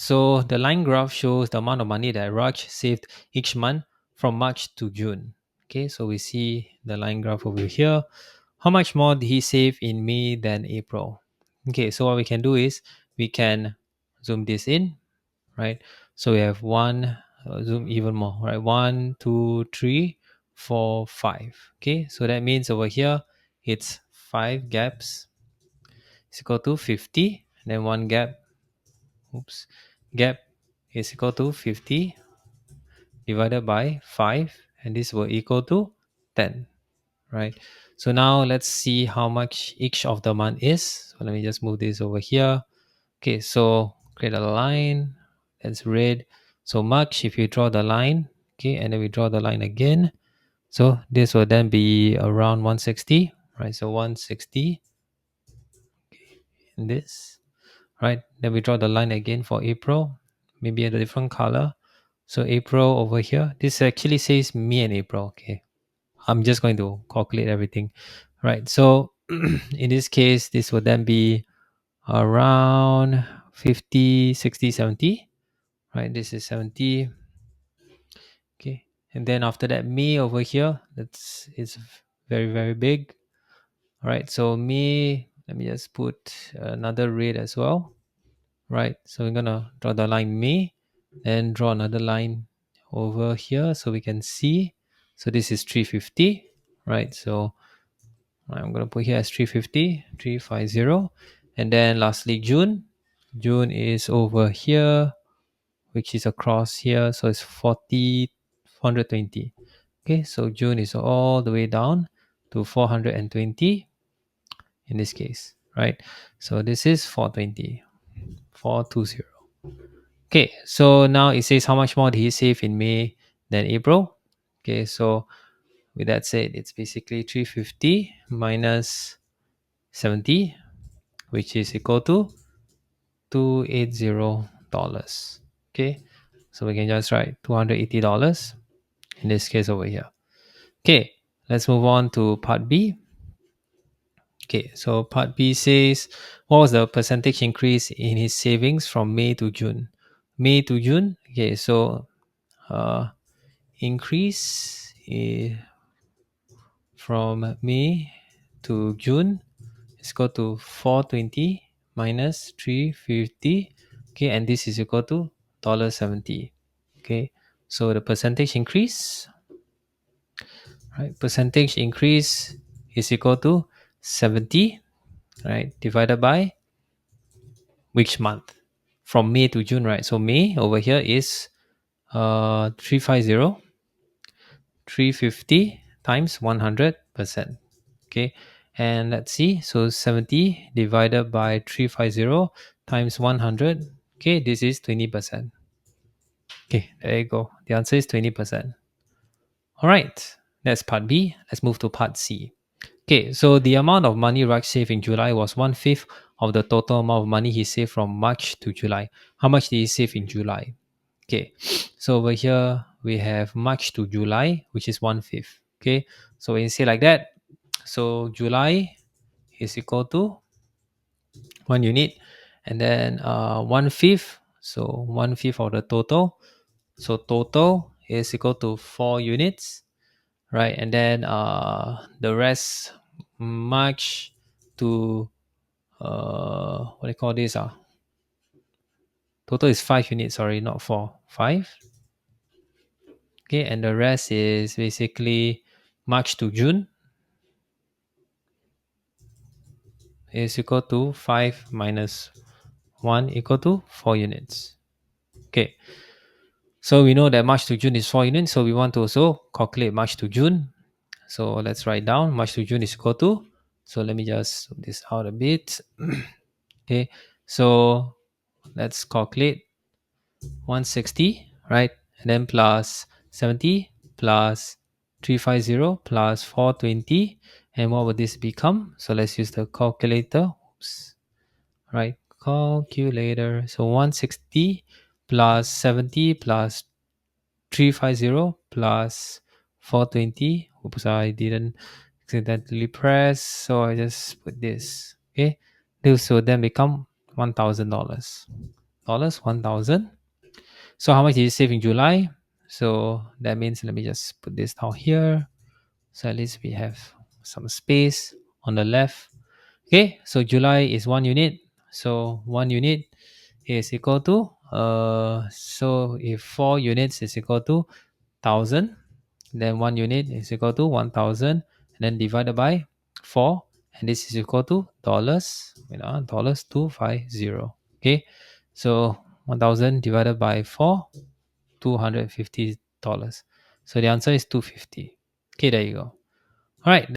So the line graph shows the amount of money that Raj saved each month from March to June. Okay, so we see the line graph over here. How much more did he save in May than April? Okay, so what we can do is we can zoom this in, right? So we have one, zoom even more, right? 1, 2, 3, 4, 5. Okay, so that means over here it's 5 gaps is equal to 50, and then one gap is equal to 50 divided by 5, and this will equal to 10, right? So now let's see how much each of the month is. So let me just move this over here. Okay, so create a line that's red. So March, if you draw the line, okay, and then we draw the line again, so this will then be around 160, right? So 160 in this, right? Then we draw the line again for April, maybe a different color. So April over here, this actually says May and April. Okay, I'm just going to calculate everything, right? So in this case, this would then be around 50, 60, 70, right? This is 70. Okay, and then after that, May over here, it's very, very big. All right, so May, let me just put another red as well, right? So we're gonna draw the line May, and draw another line over here so we can see. So this is 350, right? So I'm gonna put here as 350, 350, and then lastly June. June is over here, which is across here, so it's 40, 420. Okay, so June is all the way down to 420 in this case, right? So this is 420, 420. Okay, so now it says how much more did he save in May than April. Okay, so with that said, it's basically 350 minus 70, which is equal to $280. Okay, so we can just write $280 in this case over here. Okay, let's move on to part B. Okay, so part B says what was the percentage increase in his savings from May to June? May to June. Okay, so increase from May to June is equal to 420 minus 350. Okay, and this is equal to $70. Okay, so the percentage increase, right? Percentage increase is equal to 70, right? Divided by which month? From May to June, right? So May over here is 350, 350 times 100%. Okay, and let's see. So 70 divided by 350 times 100. Okay, this is 20%. Okay, there you go. The answer is 20%. All right, that's part B. Let's move to part C. Okay, so the amount of money Raj saved in July was 1/5 of the total amount of money he saved from March to July. How much did he save in July? Okay, so over here we have March to July, which is 1/5. Okay, so when you say like that, so July is equal to 1 unit, and then 1/5. So 1/5 of the total. So total is equal to 4 units, right? And then the rest, March to what do you call this? Total is 5 units. Sorry, not four. 5. Okay, and the rest is basically March to June is equal to 5 minus 1 equal to 4 units. Okay, so we know that March to June is 4 units, so we want to also calculate March to June. So let's write down March to June is equal to, so let me just zoom this out a bit. Okay, so let's calculate 160, right? And then plus 70 plus 350 plus 420. And what would this become? So let's use the calculator. Oops. Right, calculator. So 160 plus 70 plus 350 plus 420. Oops, I didn't accidentally press, so I just put this. Okay, this will then become $1,000. dollars, 1,000. So how much did you save in July? So that means, let me just put this down here. So at least we have some space on the left. Okay, so July is 1 unit. So 1 unit is equal to, so if 4 units is equal to 1,000, then 1 unit is equal to 1,000, and then divided by 4, and this is equal to dollars, dollars 250. Okay, so 1,000 divided by 4, $250. So the answer is 250. Okay, there you go. All right.